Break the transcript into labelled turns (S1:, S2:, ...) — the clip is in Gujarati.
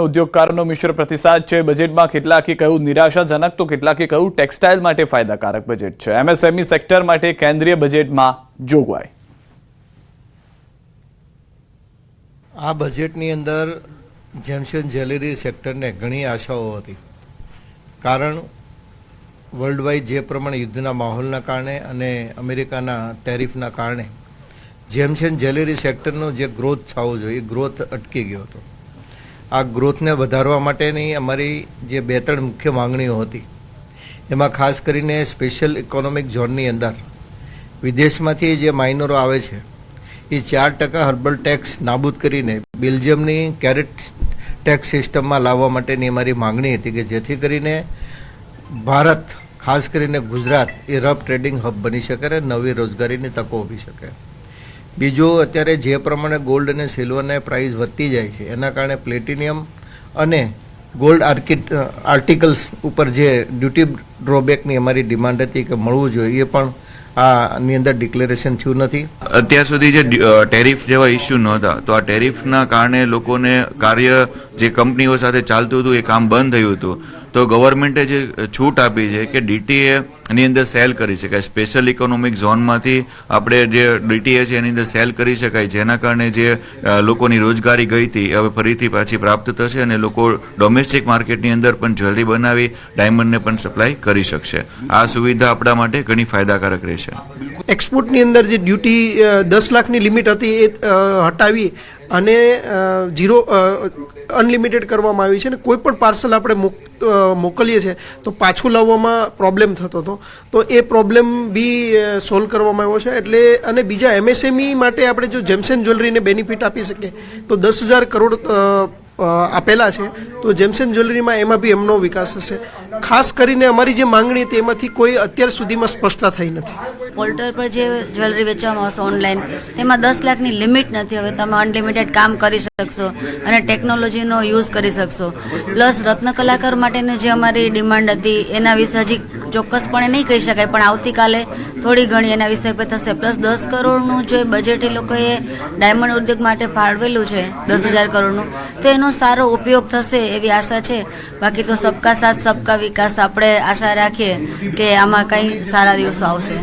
S1: ઉદ્યોગકારોનો મિશ્ર પ્રતિસાદ છે। બજેટમાં કેટલાકે કહ્યું નિરાશાજનક તો કેટલાકે કહ્યું ટેક્સટાઇલ માટે ફાયદાકારક બજેટ છે। એમએસએમઈ સેક્ટર માટે કેન્દ્રીય બજેટમાં જોગવાઈ।
S2: આ બજેટની અંદર જેમ્સ એન્ડ જ્વેલરી સેક્ટરને ઘણી આશાઓ હતી, કારણ વર્લ્ડ વાઇડ જે પ્રમાણે યુદ્ધના માહોલના કારણે અને અમેરિકાના ટેરિફના કારણે જેમ્સ એન્ડ જ્વેલરી સેક્ટરનો જે ગ્રોથ થવો જોઈએ એ ગ્રોથ અટકી ગયો હતો। આ ગ્રોથને વધારવા માટેની અમારી જે 2-3 મુખ્ય માંગણીઓ હતી, એમાં ખાસ કરીને સ્પેશિયલ ઇકોનોમિક ઝોનની અંદર વિદેશમાંથી જે માઇનરો આવે છે એ 4% હર્બલ ટેક્સ નાબૂદ કરીને બેલ્જિયમની કેરેટ ટેક્સ સિસ્ટમમાં લાવવા માટેની અમારી માંગણી હતી કે જેથી કરીને ભારત, ખાસ કરીને ગુજરાત એ રફ ટ્રેડિંગ હબ બની શકે અને નવી રોજગારીની તકો ઊભી શકે। બીજું, અત્યારે જે પ્રમાણે ગોલ્ડ અને સિલ્વરના પ્રાઇસ વધતી જાય છે એના કારણે પ્લેટિનિયમ અને ગોલ્ડ આર્ટિકલ્સ ઉપર જે ડ્યુટી ડ્રોબેકની અમારી ડિમાન્ડ હતી કે મળવું જોઈએ, એ પણ આની અંદર ડિક્લેરેશન થયું નથી।
S3: અત્યાર સુધી જે ટેરિફ જેવા ઇસ્યુ નહોતા, તો આ ટેરિફના કારણે લોકોને કાર્ય જે કંપનીઓ સાથે ચાલતું હતું એ કામ બંધ થયું હતું। તો ગવર્મેન્ટે જે છૂટ આપી છે કે ડીટીએ ની અંદર સેલ કરી શકાય, સ્પેશિયલ ઇકોનોમિક ઝોનમાંથી આપણે જે ડીટીએ છે એની અંદર સેલ કરી શકાય, જેના કારણે જે લોકોની રોજગારી ગઈ હતી હવે ફરીથી પાછી પ્રાપ્ત થશે અને લોકો ડોમેસ્ટિક માર્કેટની અંદર પણ જ્વેલરી બનાવી ડાયમંડને પણ સપ્લાય કરી શકશે। આ સુવિધા આપણા માટે ઘણી ફાયદાકારક રહેશે।
S4: એક્સપોર્ટની અંદર જે ડ્યુટી 10 લાખની લિમિટ હતી એ હટાવી અને ઝીરો અનલિમિટેડ કરવામાં આવી છે અને કોઈ પણ પાર્સલ આપણે મોકલીએ છીએ તો પાછું લાવવામાં પ્રોબ્લેમ થતો હતો, તો એ પ્રોબ્લેમ બી સોલ્વ કરવામાં આવ્યો છે। એટલે અને બીજા એમએસએમઈ માટે આપણે જો જેમ્સ એન્ડ જ્વેલરીને બેનિફિટ આપી શકીએ તો 10,000 કરોડ આપેલા છે, તો જેમ્સ એન્ડ જ્વેલરીમાં એમાં બી એમનો વિકાસ થશે। ખાસ કરીને અમારી જે માંગણી હતી એમાંથી કોઈ અત્યાર સુધીમાં સ્પષ્ટતા થઈ નથી।
S5: પોર્ટલ પર જે જ્વેલરી વેચવામાં આવશે ઓનલાઈન, તેમાં 10 લાખની લિમિટ નથી। હવે તમે અનલિમિટેડ કામ કરી શકશો અને ટેકનોલોજીનો યુઝ કરી શકશો। પ્લસ રત્ન કલાકાર માટેની જે અમારી ડિમાન્ડ હતી એના વિશે હજી ચોક્કસપણે નહીં કહી શકાય, પણ આવતીકાલે થોડી ઘણી એના વિશે થશે। પ્લસ 10 કરોડનું જે બજેટ એ લોકોએ ડાયમંડ ઉદ્યોગ માટે ફાળવેલું છે 10,000 કરોડનું, તો એનો સારો ઉપયોગ થશે એવી આશા છે। બાકી તો સબકા સાથ સબકા વિકાસ આપણે આશા રાખીએ કે આમાં કંઈ સારા દિવસો આવશે।